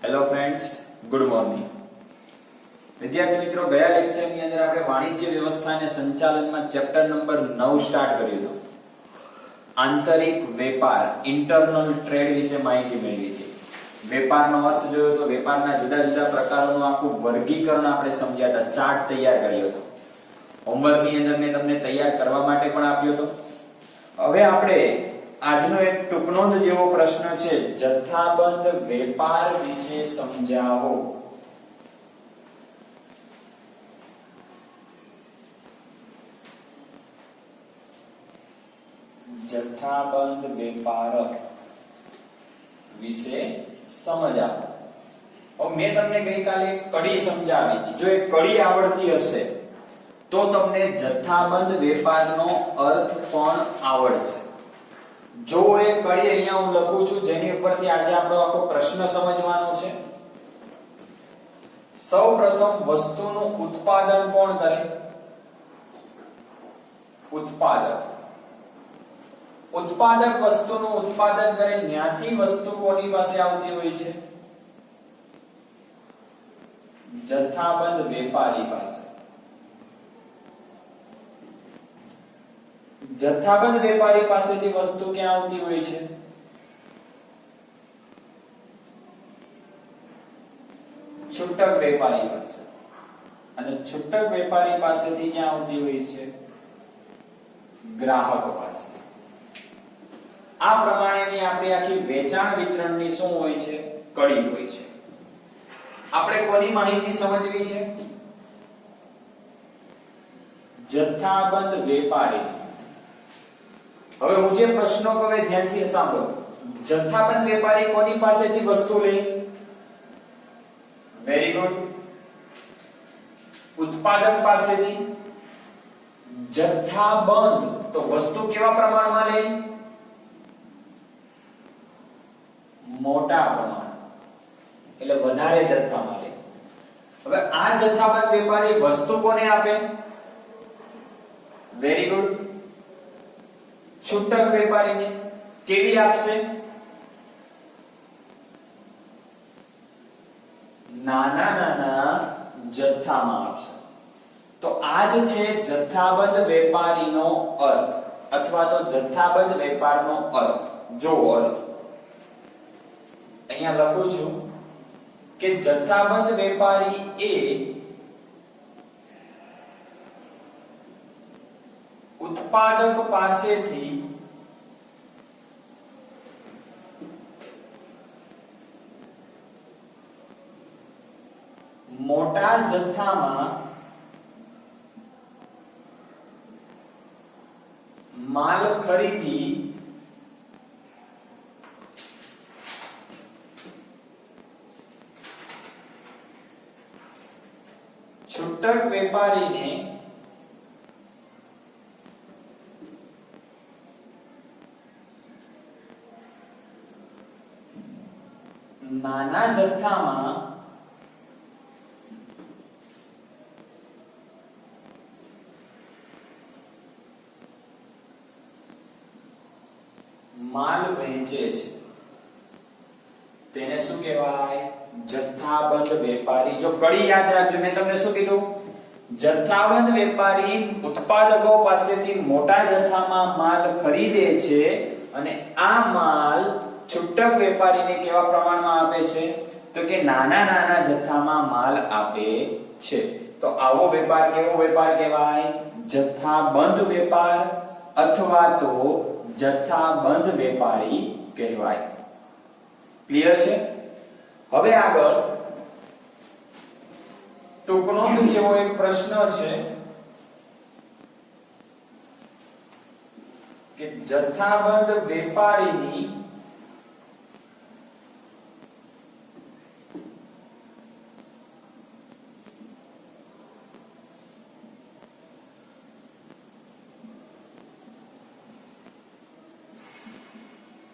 Hello friends, good morning. વિદ્યાર્થી મિત્રો, ગયા લેક્ચરની અંદર આપણે વાણિજ્ય વ્યવસ્થા અને સંચાલનમાં ચેપ્ટર નંબર 9 સ્ટાર્ટ કર્યું હતું. આંતરિક વેપાર, ઇન્ટરનલ ટ્રેડ વિશે માહિતી મેળવી હતી. વેપારનો અર્થ જોયો તો વેપારના જુદા જુદા પ્રકારોનું આખું વર્ગીકરણ આપણે સમજ્યા હતા, ચાર્ટ તૈયાર કર્યો હતો. હોમવર્કની અંદર મેં તમને તૈયાર કરવા માટે પણ આપ્યો હતો. હવે આપણે આજનો એક ટૂંકનોંધ જેવો પ્રશ્ન છે, જથ્થાબંધ વેપાર વિશે સમજાવો. જથ્થાબંધ વેપાર વિશે સમજ આપો. મેં તમને ગઈકાલે કડી સમજાવી હતી. જો એ કડી આવડતી હશે તો તમને જથ્થાબંધ વેપારનો અર્થ પણ આવડશે. જો એ કડી અહીંયા હું લખું છું, જેની ઉપરથી આજે આપણો આખો પ્રશ્ન સમજવાનો છે. સૌપ્રથમ વસ્તુનું ઉત્પાદન કોણ કરે? ઉત્પાદક. ઉત્પાદક વસ્તુનું ઉત્પાદન કરે, ત્યાંથી વસ્તુ કોની પાસે આવતી હોય છે? જથ્થાબંધ વેપારી પાસે. જથ્થાબંધ વેપારી પાસેથી વસ્તુ ક્યાં આવતી હોય છે? છૂટક વેપારી પાસે. અને છૂટક વેપારી પાસેથી ક્યાં આવતી હોય છે? ગ્રાહક પાસે. આ પ્રમાણેની આપણી આખી વેચાણ વિતરણની શું હોય છે? કડી હોય છે. આપણે કોની માહિતી સમજવી છે? જથ્થાબંધ વેપારી. હવે હું જે પ્રશ્નો કહું ધ્યાનથી સાંભળો. જથ્થાબંધ વેપારી કોની પાસેથી વસ્તુ લે? Very good. ઉત્પાદક પાસેથી. જથ્થાબંધ તો વસ્તુ કેવા પ્રમાણમાં લે? મોટા પ્રમાણ, એટલે વધારે જથ્થામાં લે. હવે આ જથ્થાબંધ વેપારી વસ્તુ કોને આપે? Very good. છૂટક વેપારીને. કેવી આપશે? નાના નાના જથ્થામાં આપશે. તો આ જ છે જથ્થાબંધ વેપારીનો અર્થ, અથવા તો જથ્થાબંધ વેપારનો અર્થ. જો અર્થ અહીંયા લખું છું કે જથ્થાબંધ વેપારી એ ઉત્પાદક પાસેથી મોટા જથ્થામાં માલ ખરીદી છૂટક વેપારીને નાના જથ્થામાં માલ વહેંચે છે, તેને શું કહેવાય? જથ્થાબંધ વેપારી. જો કડી યાદ રાખજો, મેં તમને શું કીધું? જથ્થાબંધ વેપારી ઉત્પાદકો પાસેથી મોટા જથ્થામાં માલ ખરીદે છે અને આ માલ છૂટક વેપારીને કેવા પ્રમાણમાં આપે છે? તો કે નાના નાના જથ્થામાં માલ આપે છે. તો આવો વેપાર કેવો વેપાર કહેવાય? જથ્થાબંધ વેપાર અથવા તો જથ્થાબંધ વેપારી કહેવાય. ક્લિયર છે? હવે આગળ ટૂંકનોંધ જેવો એક પ્રશ્ન છે કે જથ્થાબંધ વેપારીની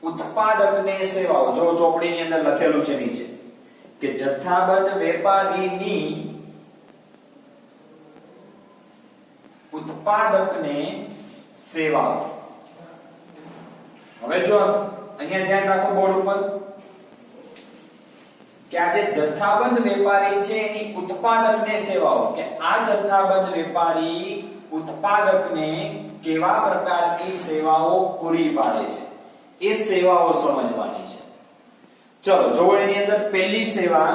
ઉત્પાદકને સેવાઓ. જો ચોપડીની અંદર લખેલું છે નીચે કે જથ્થાબંધ વેપારીની ઉત્પાદકને સેવાઓ. હવે જો અહીંયા ધ્યાન રાખો બોર્ડ ઉપર કે આ જે જથ્થાબંધ વેપારી છે એની ઉત્પાદકને સેવાઓ, કે આ જથ્થાબંધ વેપારી ઉત્પાદકને કેવા પ્રકારની સેવાઓ પૂરી પાડે છે એ સેવાઓ સમજવાની છે. ચલો જો એની અંદર પહેલી સેવા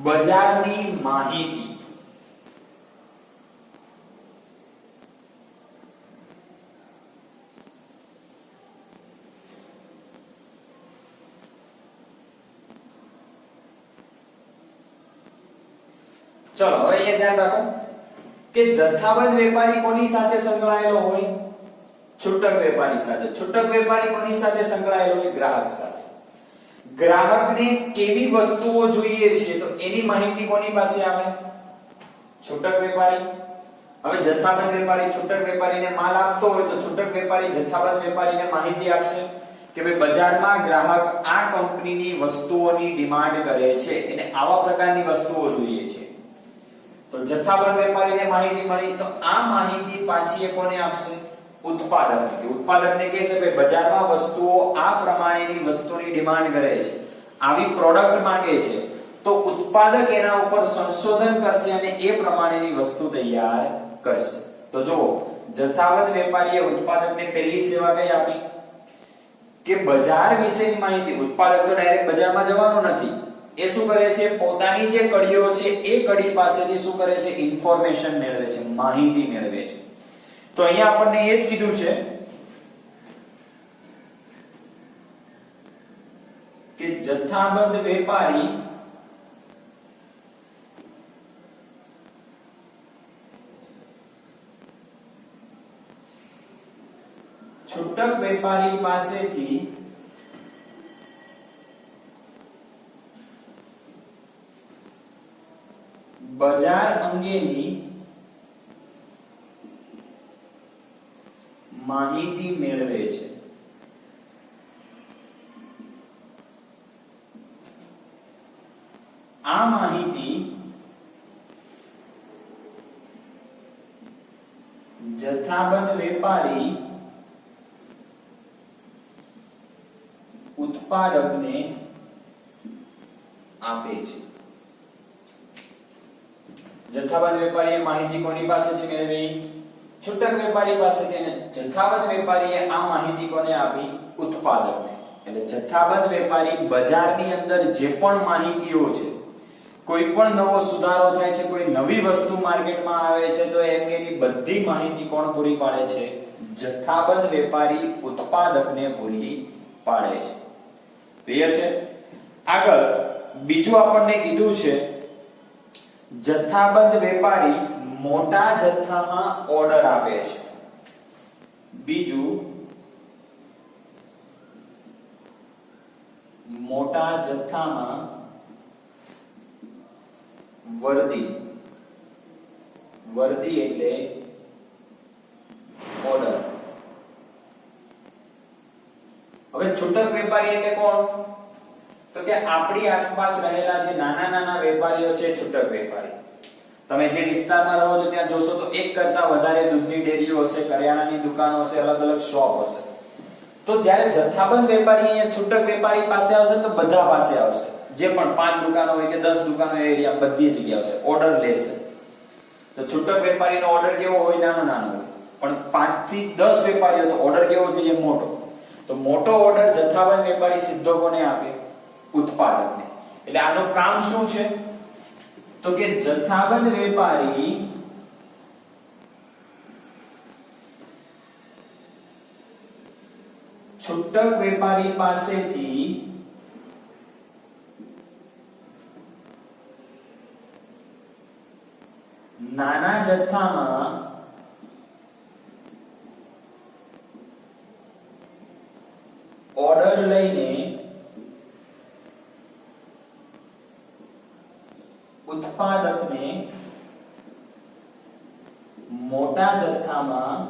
બજારની માહિતી. ચલો હવે એ ધ્યાન રાખો કે જથ્થાબંધ વેપારી કોની સાથે સંકળાયેલો હોય? છૂટક વેપારી સાથે. છૂટક વેપારી કોની સાથે સંકળાયેલો હોય? ગ્રાહક સાથે. ગ્રાહકને કેવી વસ્તુઓ જોઈએ છે તો એની માહિતી કોની પાસે આવે? છૂટક વેપારી. હવે જથ્થાબંધ વેપારી છૂટક વેપારીને માલ આપતો હોય તો છૂટક વેપારી જથ્થાબંધ વેપારીને માહિતી આપશે કે ભાઈ બજારમાં ગ્રાહક આ કંપનીની વસ્તુઓની ડિમાન્ડ કરે છે, એને આવા પ્રકારની વસ્તુઓ જોઈએ છે. તો જથ્થાબંધ વેપારીને માહિતી મળી તો આ માહિતી પાછી એ કોને આપશે? ઉત્પાદકને. ઉત્પાદકને કહેશે કે બજારમાં વસ્તુઓ આ પ્રમાણેની વસ્તુની ડિમાન્ડ કરે છે, આવી પ્રોડક્ટ માંગે છે, તો ઉત્પાદક એના ઉપર સંશોધન કરશે અને એ પ્રમાણેની વસ્તુ તૈયાર કરશે. તો જો જથ્થાબંધ વેપારીએ ઉત્પાદકને પહેલી સેવા કઈ આપી કે બજાર વિશેની માહિતી. ઉત્પાદક તો ડાયરેક્ટ બજારમાં જવાનો નથી, એ શું કરે છે? પોતાની જે કડીઓ છે એ કડી પાસેથી શું કરે છે? ઇન્ફોર્મેશન મેળવે છે, માહિતી મેળવે છે. તો અહીંયા આપણને એ જ કીધું છે કે જથ્થાબંધ વેપારી છૂટક વેપારી પાસેથી બજાર અંગેની માહિતી મેળવે છે. આ માહિતી જથ્થાબંધ વેપારી ઉત્પાદકને આપે છે. જથ્થાબંધ વેપારીએ માહિતી કોની પાસેથી મેળવી? છૂટક વેપારી પાસેથી. અને જથ્થાબંધ વેપારીએ આ માહિતી કોને આપી? ઉત્પાદકને. એટલે જથ્થાબંધ વેપારી બજારની અંદર જે પણ માહિતીઓ છે, કોઈ પણ નવો સુધારો થાય છે, કોઈ નવી વસ્તુ માર્કેટમાં આવે છે તો એની બધી માહિતી કોણ પૂરી પાડે છે? જથ્થાબંધ વેપારી ઉત્પાદકને પૂરી પાડે છે. ક્લિયર છે? આગળ બીજું આપણને કીધું છે જથ્થાબંધ વેપારી મોટા જથ્થામાં ઓર્ડર આપે છે. બીજું મોટા જથ્થામાં વર્દી. વર્દી એટલે ઓર્ડર. હવે છૂટક વેપારી એટલે કોણ? તો કે આપણી આસપાસ રહેલા જે નાના નાના વેપારીઓ છે, છૂટક વેપારી. તમે જે વિસ્તારમાં રહો છો ત્યાં જોશો તો એક કરતા વધારે દૂધની ડેરીઓ હશે, કરિયાણાની દુકાનો હશે, અલગ અલગ શોપ હશે. તો જ્યારે જથ્થાબંધ વેપારી અહીંયા છૂટક વેપારી પાસે આવશે તો બધા પાસે આવશે. જે પણ 5 દુકાનો હોય કે 10 દુકાનો હોય એરિયા બધી જગ્યાએ આવશે, ઓર્ડર લેશે. તો છૂટક વેપારીનો ઓર્ડર કેવો હોય? નાનો નાનો હોય. પણ 5 થી 10 વેપારીઓ તો ઓર્ડર કેવો જોઈએ? મોટો. તો મોટો ઓર્ડર જથ્થાબંધ વેપારી સીધો કોને આપે? ઉત્પાદકને. એટલે આનું કામ શું છે? તો કે જથ્થાબંધ વેપારી છૂટક વેપારી પાસેથી નાના જથ્થામાં ઓર્ડર લઈને ઉત્પાદકને મોટા જથ્થામાં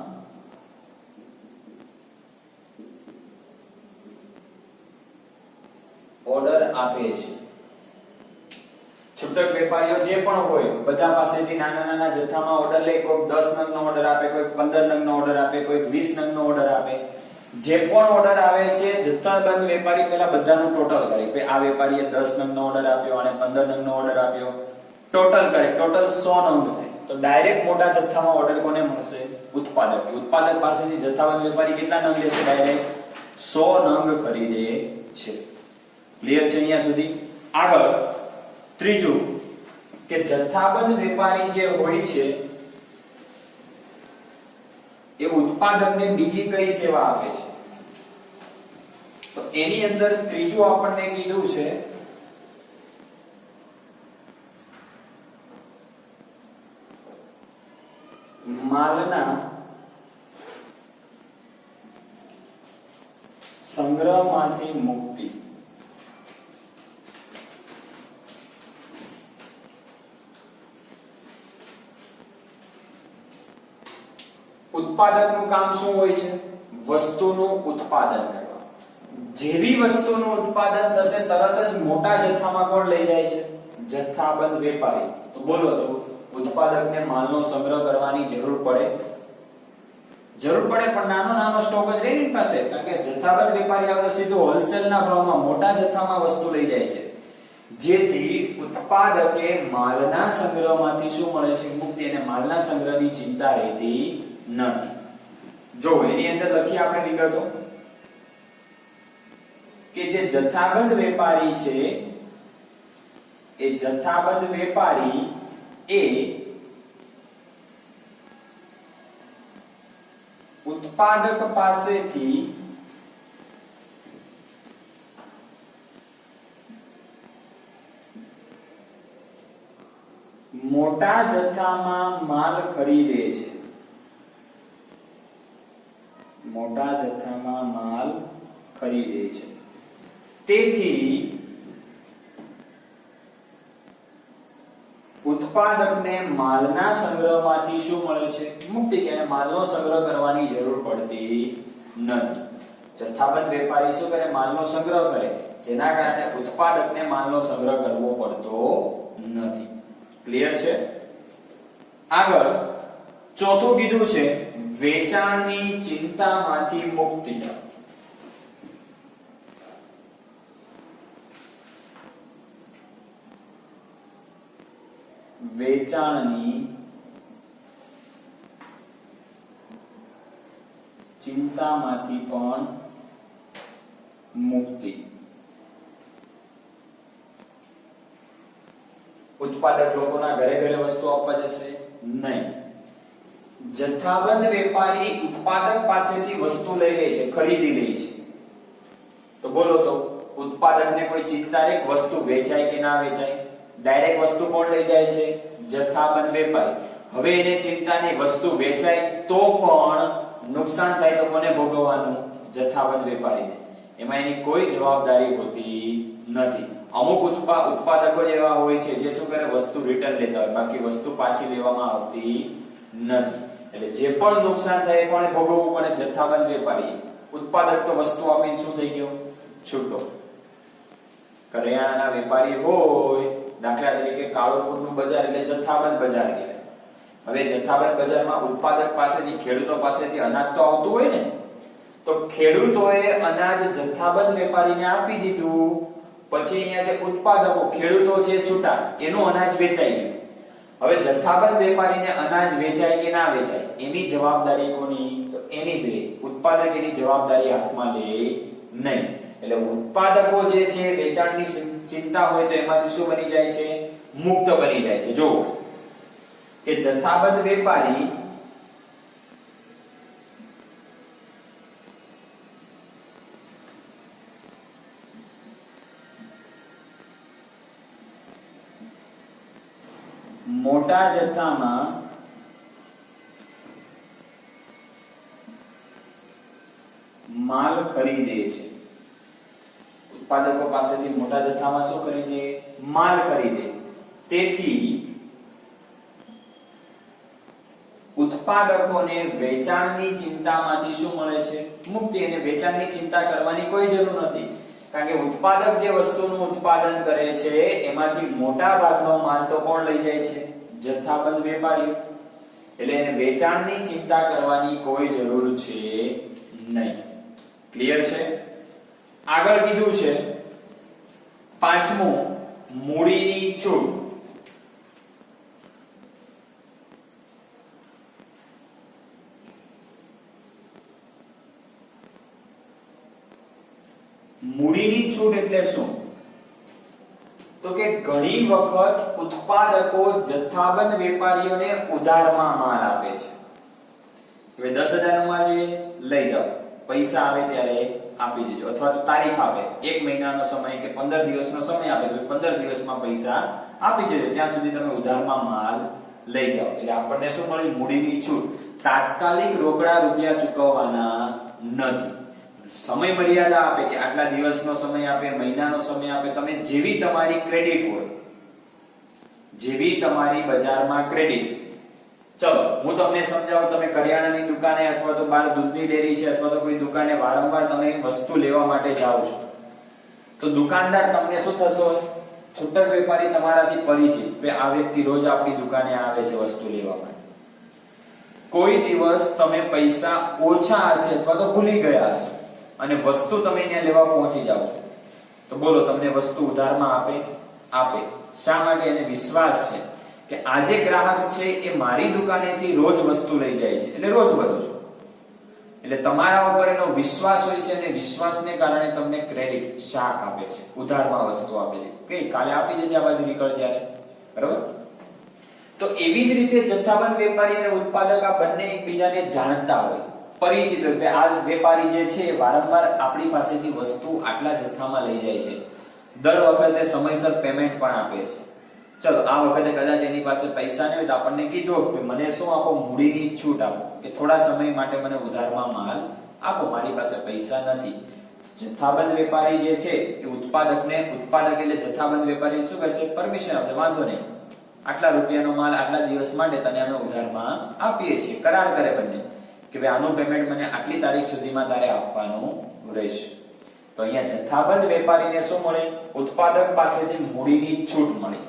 ઓર્ડર આપે છે. છૂટક વેપારીઓ જે પણ હોય બધા પાસેથી નાના નાના જથ્થામાં ઓર્ડર લે. કોઈ 10 નંગનો ઓર્ડર આપે, કોઈ 15 નંગનો ઓર્ડર આપે, કોઈ 20 નંગનો ઓર્ડર આપે. જે પણ ઓર્ડર આવે છે જથ્થાબંધ વેપારી પહેલા બધાનું ટોટલ કરે કે આ વેપારીએ 10 નંગનો ઓર્ડર આપ્યો અને 15 નંગનો ઓર્ડર આપ્યો, ટોટલ કરે, ટોટલ 100 નંગ થાય. તો ડાયરેક્ટ મોટા જથ્થામાં ઓર્ડર કોને મળશે? ઉત્પાદક. ઉત્પાદક પાસેથી જથ્થાબંધ વેપારી કેટલા નંગ લેશે? ડાયરેક્ટ 100 નંગ ખરીદે છે. ક્લિયર છે અહીંયા સુધી? આગળ ત્રીજું કે જથ્થાબંધ વેપારી જે હોય છે એ ઉત્પાદકને બીજી કઈ સેવા આપે છે? તો એની અંદર ત્રીજું આપણને કીધું છે માલના સંગ્રહમાંથી મુક્તિ. ઉત્પાદકનું કામ શું હોય છે? વસ્તુનું ઉત્પાદન કરવા. જેવી વસ્તુનું ઉત્પાદન થશે તરત જ મોટા જથ્થામાં કોણ લઈ જાય છે? જથ્થાબંધ વેપારી. તો બોલો તો ઉત્પાદકને માલનો સંગ્રહ કરવાની જરૂર પડે? જરૂર પડે, પણ નાનો સ્ટોક જ રહે એની પાસે, કારણ કે જથ્થાબંધ વેપારી આવે તો સીધો હોલસેલના ભાવમાં મોટા જથ્થામાં વસ્તુ લઈ જાય છે. જેથી ઉત્પાદકે માલના સંગ્રહમાંથી શું મળે છે? મુક્તિ. અને માલના સંગ્રહની ચિંતા રહેતી નથી. જો એની અંદર લખી આપણે વિગતો કે જે જથ્થાબંધ વેપારી છે એ જથ્થાબંધ વેપારી એ ઉત્પાદક પાસેથી મોટા જથ્થામાં માલ ખરીદે છે. મોટા જથ્થામાં માલ ખરીદે છે. તેથી ઉત્પાદકને માલના સંગ્રહમાંથી શું મળે છે? મુક્તિ. કે માલનો સંગ્રહ કરવાની જરૂર પડતી નથી. જથ્થાબંધ વેપારી શું કરે? માલનો સંગ્રહ કરે, જેના કારણે ઉત્પાદકને માલનો સંગ્રહ કરવો પડતો નથી. ક્લિયર છે? આગળ ચોથું કીધું છે વેચાણની ચિંતામાંથી મુક્તિ. વેચાણની ચિંતામાંથી પણ મુક્તિ. ઉત્પાદક લોકોના ઘરે ઘરે વસ્તુ આપવા જશે નહીં. જથ્થાબંધ વેપારી ઉત્પાદક પાસેથી વસ્તુ લઈ લે છે, ખરીદી લે છે. તો બોલો તો ઉત્પાદકને કોઈ ચિંતા રે વસ્તુ વેચાય કે ના વેચાય? ડાયરેક્ટ વસ્તુ કોણ લઈ જાય છે? જથ્થાબંધ વેપારી. હવે એને ચિંતા નહીં, વસ્તુ વેચાય તો પણ નુકસાન થાય તો કોને ભોગવવાનું? જથ્થાબંધ વેપારીને. એમાં એની કોઈ જવાબદારી હોતી નથી. અમુક ઉત્પાદકો એવા હોય છે જે શું કરે? વસ્તુ રિટર્ન લેતા હોય, બાકી વસ્તુ પાછી લેવામાં આવતી નથી. એટલે જે પણ નુકસાન થાય કોને ભોગવવું પડે? જથ્થાબંધ વેપારી. ઉત્પાદક તો વસ્તુ આપીને શું થઈ ગયો? છૂટો. કરિયાણાના વેપારી હોય, દાખલા તરીકે કાળોપુરનું બજાર એટલે જથ્થાબંધ બજાર કહેવાય. હવે જથ્થાબંધ બજારમાં ઉત્પાદક પાસેથી, ખેડૂતો પાસેથી અનાજ તો આવતું હોય ને, તો ખેડૂતોએ અનાજ જથ્થાબંધ વેપારીને આપી દીધું. પછી અહીંયા જે ઉત્પાદકો, ખેડૂતો છે છૂટા, એનું અનાજ વેચાઈ ગયું. હવે જથ્થાબંધ વેપારીને અનાજ વેચાય કે ના વેચાય એની જવાબદારી કોની? તો એની જ રહે. ઉત્પાદક એની જવાબદારી હાથમાં લે નહીં. એટલે ઉત્પાદકો જે છે વેચાણની ચિંતા હોય તો એમાંથી શું બની જાય છે? મુક્ત બની જાય છે. જો કે જથ્થાબંધ વેપારી મોટા જથ્થામાં માલ ખરીદે છે. ઉત્પાદકો પાસેથી મોટા જથ્થામાં શું ખરીદે? માલ ખરીદે. તેથી ઉત્પાદકોને વેચાણની ચિંતામાંથી શું મળે છે? મુક્તિ. અને વેચાણની ચિંતા કરવાની કોઈ જરૂર નથી, કારણ કે ઉત્પાદક જે વસ્તુનું ઉત્પાદન કરે છે એમાંથી મોટા ભાગનો માલ તો કોણ લઈ જાય છે? જથ્થાબંધ વેપારી. એટલે એને વેચાણની ચિંતા કરવાની કોઈ જરૂર છે નહીં. ક્લિયર છે? આગળ કીધું છે પાંચમું, મૂડીની છૂટ. મૂડીની છૂટ એટલે શું? તો કે ઘણી વખત ઉત્પાદકો જથ્થાબંધ વેપારીઓને ઉધારમાં માલ આપે છે. હવે 10,000 નો માલ જોઈએ, લઈ જાઓ, પૈસા આવે ત્યારે આપી દેજો, અથવા તો તારીખ આપે, 1 મહિનાનો સમય કે 15 દિવસનો સમય આપે, તો 15 દિવસમાં પૈસા આપી દેજો, ત્યાં સુધી તમે ઉધારમાં માલ લઈ જાઓ. એટલે આપણને શું મળ્યું? મૂડીની છૂટ. તાત્કાલિક રોકડા રૂપિયા ચૂકવવાના નથી. સમય મર્યાદા આપે કે આટલા દિવસનો સમય આપે, મહિનાનો સમય આપે, તમે જેવી તમારી ક્રેડિટ હોય, જેવી તમારી બજારમાં ક્રેડિટ. ચલો હું તમને સમજાવું. તમે કરિયાણાની દુકાને અથવા તો બહાર દૂધની ડેરી છે અથવા તો કોઈ દુકાને વારંવાર તમે વસ્તુ લેવા માટે જાઓ છો, તો દુકાનદાર તમને શું થશે? છૂટક વેપારી તમારાથી પરિચિત, આ વ્યક્તિ રોજ આપણી દુકાને આવે છે વસ્તુ લેવા માટે. કોઈ દિવસ તમે પૈસા ઓછા હશે અથવા તો ભૂલી ગયા હશો અને વસ્તુ તમે ત્યાં લેવા પહોંચી જાઓ છો, તો બોલો તમને વસ્તુ ઉધારમાં આપે? આપે. શા માટે? એને વિશ્વાસ છે કે આજે ગ્રાહક છે એ મારી દુકાનેથી રોજ વસ્તુ લઈ જાય છે, એટલે રોજ બરોજ. એટલે તમારા ઉપર એનો વિશ્વાસ હોય છે અને વિશ્વાસને કારણે તમને ક્રેડિટ શાક આપે છે, ઉધારમાં વસ્તુ આપે છે કે કાલે આપી દેજે આ બાજુ નીકળ ત્યારે. બરાબર? તો એવી જ રીતે જથ્થાબંધ વેપારી અને ઉત્પાદક આ બંને એકબીજાને જાણતા હોય, પરિચિત હોય. આ વેપારી જે છે વારંવાર આપણી પાસેથી વસ્તુ આટલા જથ્થામાં લઈ જાય છે, દર વખતે સમયસર પેમેન્ટ પણ આપે છે. ચલો આ વખતે કદાચ એની પાસે પૈસા નહીં હોય તો આપણને કીધું કે મને શું આપો? મૂડીની છૂટ આપો, કે થોડા સમય માટે મને ઉધારમાં માલ આપો, મારી પાસે પૈસા નથી. જથ્થાબંધ વેપારી જે છે એ ઉત્પાદક એટલે જથ્થાબંધ વેપારી શું કરશે? પરમિશન આપે, વાંધો નહીં, આટલા રૂપિયાનો માલ આટલા દિવસ માટે તને અમે ઉધારમાં આપીએ છીએ. કરાર કરે બંને કે ભાઈ આનું પેમેન્ટ મને આટલી તારીખ સુધીમાં તારે આપવાનું રહેશે. તો અહીંયા જથ્થાબંધ વેપારીને શું મળે? ઉત્પાદક પાસેથી મૂડીની છૂટ મળી.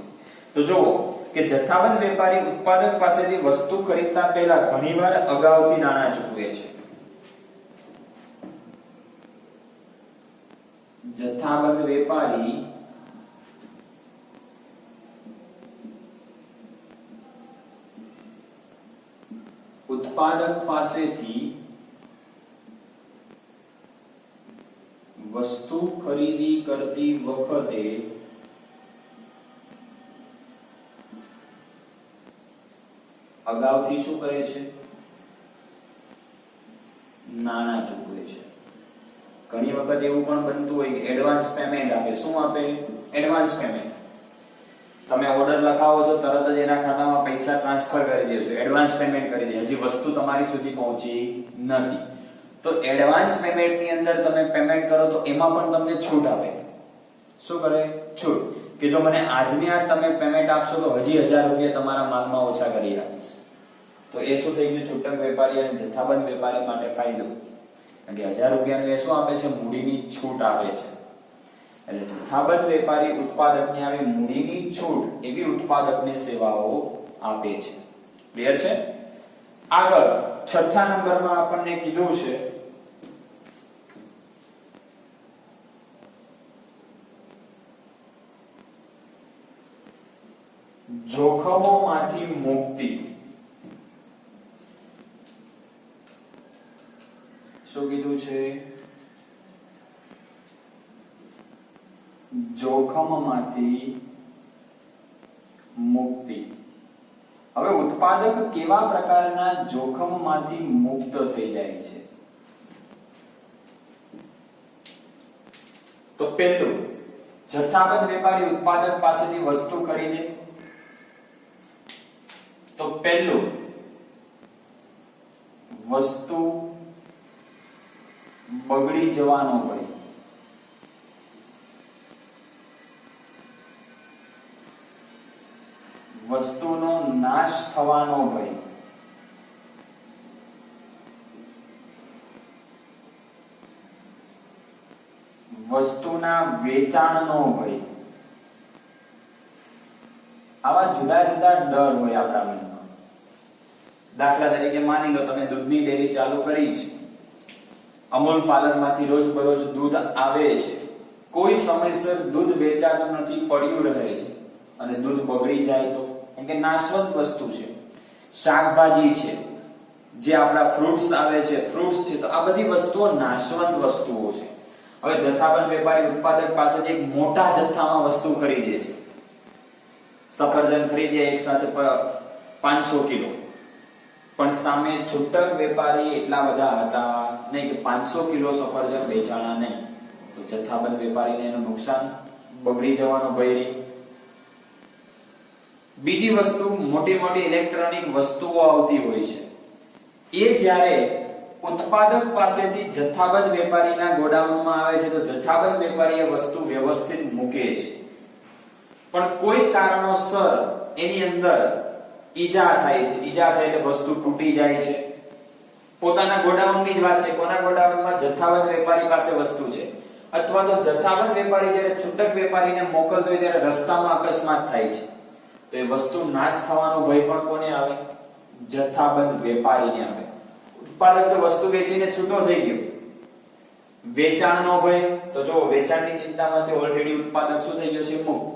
તો જુઓ કે જથ્થાબંધ વેપારી ઉત્પાદક પાસેથી વસ્તુ ખરીદતા પહેલા ઘણીવાર અગાઉથી નાણાં ચૂકવે છે. જથ્થાબંધ વેપારી ઉત્પાદક પાસેથી વસ્તુ ખરીદી કરતી વખતે અગાઉથી શું કરે છે? નાણાં ચૂકવે છે. ઘણી વખત એવું પણ બનતું હોય કે એડવાન્સ પેમેન્ટ આપે. શું આપે? Advance payment. તમે ઓર્ડર લખાવો છો, તરત જ એના ખાતામાં પૈસા ટ્રાન્સફર કરી દો છો, એડવાન્સ પેમેન્ટ કરી દે. હજી વસ્તુ તમારી સુધી પહોંચી નથી, તો એડવાન્સ પેમેન્ટની અંદર તમે પેમેન્ટ કરો તો એમાં પણ તમને છૂટ આપે. શું કરે? છૂટ. કે જો મને આજની આજ તમે પેમેન્ટ આપશો તો હજી 1000 રૂપિયા તમારા માલમાં ઓછા કરી આપીશ. તો એ શું થઈ ગયું? છૂટક વેપારી અને જથ્થાબંધ વેપારી માટે ફાયદો. કારણ કે 1000 રૂપિયાનું એ શું આપે છે? મૂડીની છૂટ આપે છે. એટલે જથ્થાબંધ વેપારી ઉત્પાદકને આવી મૂડીની છૂટ એવી ઉત્પાદકને સેવાઓ આપે છે. ક્લિયર છે? આગળ છઠ્ઠા નંબરમાં આપણને કીધું છે જોખમોમાંથી મુક્તિ. શું કીધું છે? જોખમમાંથી મુક્તિ. હવે ઉત્પાદક કેવા પ્રકારના જોખમમાંથી મુક્ત થઈ જાય છે? તો પહેલું, જથ્થાબંધ વેપારી ઉત્પાદક પાસેથી વસ્તુ ખરીદે તો પહેલું, વસ્તુ બગડી જવાનો ભય. વસ્તુનો નાશ થવાનો ભય. વસ્તુના વેચાણનો ભય. આવા જુદા જુદા ડર હોય આપણા મનમાં. દાખલા તરીકે માની લો તમે દૂધની ડેરી ચાલુ કરી છે, અમૂલ પાર્લરમાંથી રોજબરોજ દૂધ આવે છે, કોઈ સમયસર દૂધ વેચાતું નથી, પડ્યું રહે છે અને દૂધ બગડી જાય તો, કેમ કે નાશવંત વસ્તુ છે. શાકભાજી છે, જે આપણા ફ્રૂટ્સ આવે છે, ફ્રૂટ્સ છે, તો આ બધી વસ્તુઓ નાશવંત વસ્તુઓ છે. હવે જથ્થાબંધ વેપારી ઉત્પાદક પાસેથી એક મોટા જથ્થામાં વસ્તુ ખરીદે છે. સફરજન ખરીદ્યા એક સાથે 500 કિલો, પણ સામે છૂટક વેપારી એટલા બધા હતા નહીં કે 500 કિલો સફરજન વેચાણા નહીં, તો જથ્થાબંધ વેપારીને એનું નુકસાન, બગડી જવાનો ભય રહે. બીજી વસ્તુ, મોટી મોટી ઇલેક્ટ્રોનિક વસ્તુઓ આવતી હોય છે, એ જ્યારે ઉત્પાદક પાસેથી જથ્થાબંધ વેપારીના ગોડાઉનમાં આવે છે, તો જથ્થાબંધ વેપારી એ વસ્તુ વ્યવસ્થિત મૂકે છે, પણ કોઈ કારણોસર એની અંદર ઈજા થાય છે. ઈજા થાય એટલે વસ્તુ તૂટી જાય છે. પોતાના ગોડાઉનની જ વાત છે, કોના ગોડાઉનમાં? જથ્થાબંધ વેપારી પાસે વસ્તુ છે, અથવા તો જથ્થાબંધ વેપારી જ્યારે છૂટક વેપારીને મોકલતો હોય ત્યારે રસ્તામાં અકસ્માત થાય છે, તો એ વસ્તુ નાશ થવાનો ભય પણ કોને આવે? જથ્થાબંધ વેપારીને આવે. ઉત્પાદક તો વસ્તુ વેચીને છૂટો થઈ ગયો. વેચાણનો ભય, તો જો વેચાણની ચિંતામાંથી ઓલરેડી ઉત્પાદક શું થઈ ગયો છે? મુક્ત.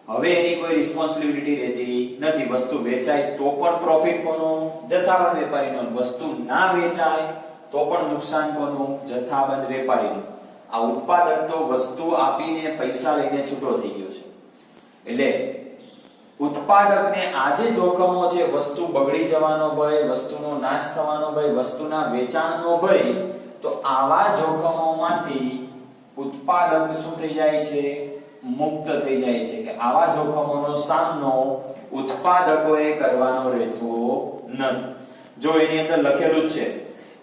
હવે એની કોઈ રિસ્પોન્સિબિલિટી રહેતી નથી. વસ્તુ વેચાય તો પણ પ્રોફિટ કોનો? જથ્થાબંધ વેપારીનો. વસ્તુ ના વેચાય તો પણ નુકસાન કોનું? જથ્થાબંધ વેપારીનું. આ ઉત્પાદક તો વસ્તુ આપીને પૈસા લઈને છૂટો થઈ ગયો છે. એટલે ઉત્પાદકને આજે જોખમો છે, વસ્તુ બગડી જવાનો ભય, વસ્તુનો નાશ થવાનો ભય, વસ્તુના વેચાણનો ભય, તો આવા જોખમોમાંથી ઉત્પાદક શું થઈ જાય છે? મુક્ત થઈ જાય છે, કે આવા જોખમોનો સામનો ઉત્પાદકોએ કરવાનો રહેતો નથી. જો એની અંદર લખેલું જ છે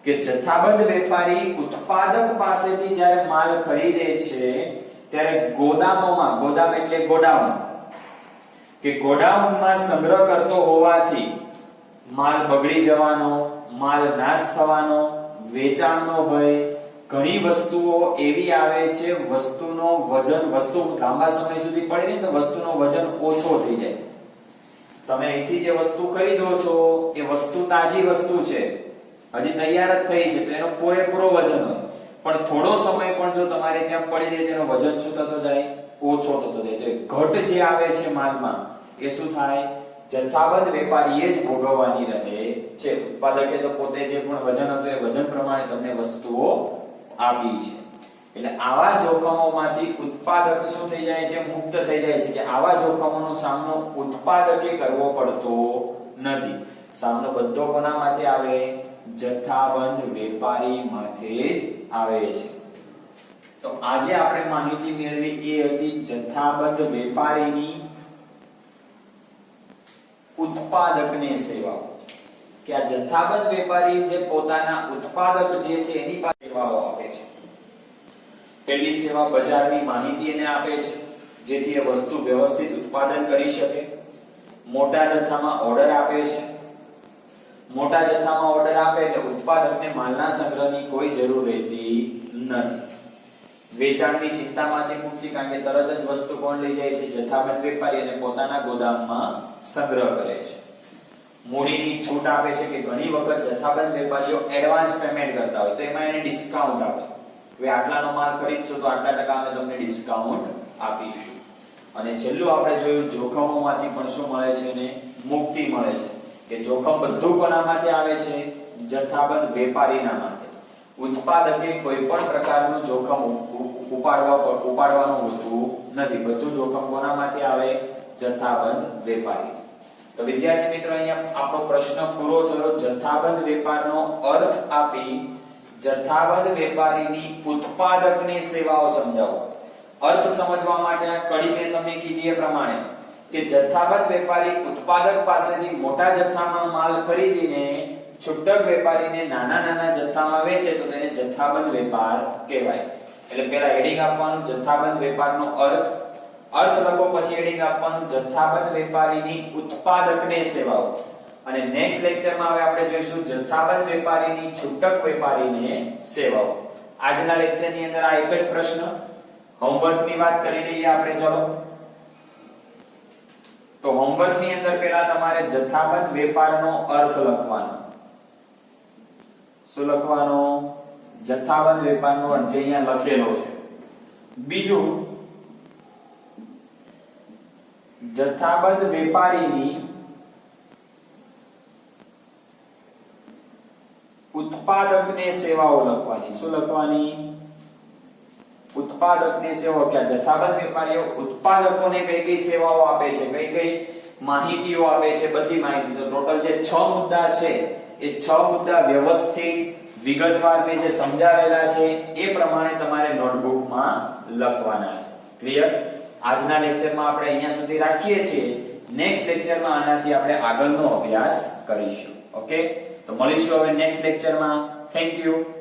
કે જથ્થાબંધ વેપારી ઉત્પાદક પાસેથી જ્યારે માલ ખરીદે છે ત્યારે ગોદામોમાં, ગોદામ એટલે ગોડાઉન, કે ગોડાઉનમાં સંગ્રહ કરતો હોવાથી માલ બગડી જવાનો, માલ નાશ થવાનો, વેચાણનો ભય, ઘણી વસ્તુઓ એવી આવે છે, વસ્તુનો વજન, વસ્તુ લાંબા સમય સુધી પડે ને તો વસ્તુનો વજન ઓછો થઈ જાય. તમે અહીંથી જે વસ્તુ ખરીદો છો એ વસ્તુ તાજી વસ્તુ છે, હજી તૈયાર જ થઈ છે, તો એનો પૂરેપૂરો વજન હોય, પણ થોડો સમય પણ જો તમારે ત્યાં પડી રહે તેનો વજન શું થતો જાય? ઓછો થતો જાય. તો ઘટ જે આવે છે માલમાં એ શું થાય? જથ્થાબંધ વેપારીએ જ ભોગવવાની રહે છે. ઉત્પાદકે તો પોતે જે પણ વજન હતું એ વજન પ્રમાણે તમને વસ્તુઓ આપી છે. એટલે આવા જોખમોમાંથી ઉત્પાદક શું થઈ જાય છે? મુક્ત થઈ જાય છે, કે આવા જોખમોનો સામનો ઉત્પાદકે કરવો પડતો નથી. સામનો બધો કોનામાંથી આવે? જથ્થાબંધ વેપારી માંથી જ આવે છે. તો આજે આપણે માહિતી મેળવી એ હતી જથ્થાબંધ વેપારીની ઉત્પાદકને સેવાઓ, કે આ જથ્થાબંધ વેપારી જે પોતાના ઉત્પાદક જે છે એની પાસે સેવાઓ આપે છે. પહેલી સેવા બજારની માહિતી એને આપે છે, જેથી એ વસ્તુ વ્યવસ્થિત ઉત્પાદન કરી શકે. મોટા જથ્થામાં ઓર્ડર આપે છે. મોટા જથ્થામાં ઓર્ડર આપે એટલે ઉત્પાદકને માલના સંગ્રહની કોઈ જરૂર રહેતી નથી. વેચાણની ચિંતામાંથી મુક્તિ, કારણ કે તરત જ વસ્તુ કોણ લઈ જાય છે? જથ્થાબંધ વેપારી, અને પોતાના ગોદામમાં સંગ્રહ કરે છે. મૂડીની છૂટ આપે છે, કે ઘણી વખત જથ્થાબંધ વેપારીઓ એડવાન્સ પેમેન્ટ કરતા હોય તો એમાં એને ડિસ્કાઉન્ટ આપે, કે આટલાનો માલ ખરીદશો તો આટલા ટકા અમે તમને ડિસ્કાઉન્ટ આપીશું. અને છેલ્લું આપણે જોયું જોખમોમાંથી પણ શું મળે છે? એને મુક્તિ મળે છે, કે જોખમ બધું કોનામાંથી આવે છે? જથ્થાબંધ વેપારીના માથે. ઉત્પાદકે કોઈ પણ પ્રકારનું જોખમ ઉપાડવાનું હોતું નથી. બધું જોખમ કોનામાંથી આવે? જથ્થાબંધ વેપારી. તો વિદ્યાર્થી મિત્રો, અહીંયા આપણો પ્રશ્ન પૂરો થયો. જથ્થાબંધ વેપારનો અર્થ આપી જથ્થાબંધ વેપારીની ઉત્પાદકની સેવાઓ સમજાવો. અર્થ સમજવા માટે આ કડી મેં તમને કીધી એ પ્રમાણે કે જથ્થાબંધ વેપારી ઉત્પાદક પાસેથી મોટા જથ્થામાં માલ ખરીદીને છૂટક વેપારીને નાના નાના જથ્થામાં વેચે તો તેને જથ્થાબંધ વેપાર કહેવાય. એટલે પહેલા હેડિંગ આપવાનું જથ્થાબંધ વેપારનો અર્થ, અર્થ લખો, પછી હેડિંગ આપવાનું જથ્થાબંધ વેપારીની ઉત્પાદકને સેવાઓ. અને નેક્સ્ટ લેક્ચરમાં હવે આપણે જોઈશું જથ્થાબંધ વેપારીની છૂટક વેપારીને સેવાઓ. આજના લેક્ચરની અંદર આ એક જ પ્રશ્ન, હોમવર્કની વાત કરી લઈએ આપણે. ચલો, તો હોમવર્કની અંદર પહેલા તમારે જથ્થાબંધ વેપારનો અર્થ લખવાનો. શું લખવાનો? જથ્થાબંધ વેપારનો અર્થ જે અહીંયા લખેલો છે. બીજું, જથ્થાબંધ વેપારીની ઉત્પાદકને સેવાઓ લખવાની. શું લખવાની? ઉત્પાદકને સેવાઓ. કે જથ્થાબંધ વેપારીઓ ઉત્પાદકોને કઈ કઈ સેવાઓ આપે છે, કઈ કઈ માહિતીઓ આપે છે, બધી માહિતી. તો ટોટલ જે 6 મુદ્દા છે એ 6 મુદ્દા વ્યવસ્થિત વિગતવાર મેં જે સમજાવેલા છે એ પ્રમાણે તમારે નોટબુકમાં લખવાના છે. ક્લિયર? આજના લેક્ચરમાં આપણે અહીંયા સુધી રાખીએ છીએ. નેક્સ્ટ લેક્ચરમાં આનાથી આપણે આગળનો અભ્યાસ કરીશું. ઓકે, તો મળીશું હવે નેક્સ્ટ લેક્ચરમાં. Thank you.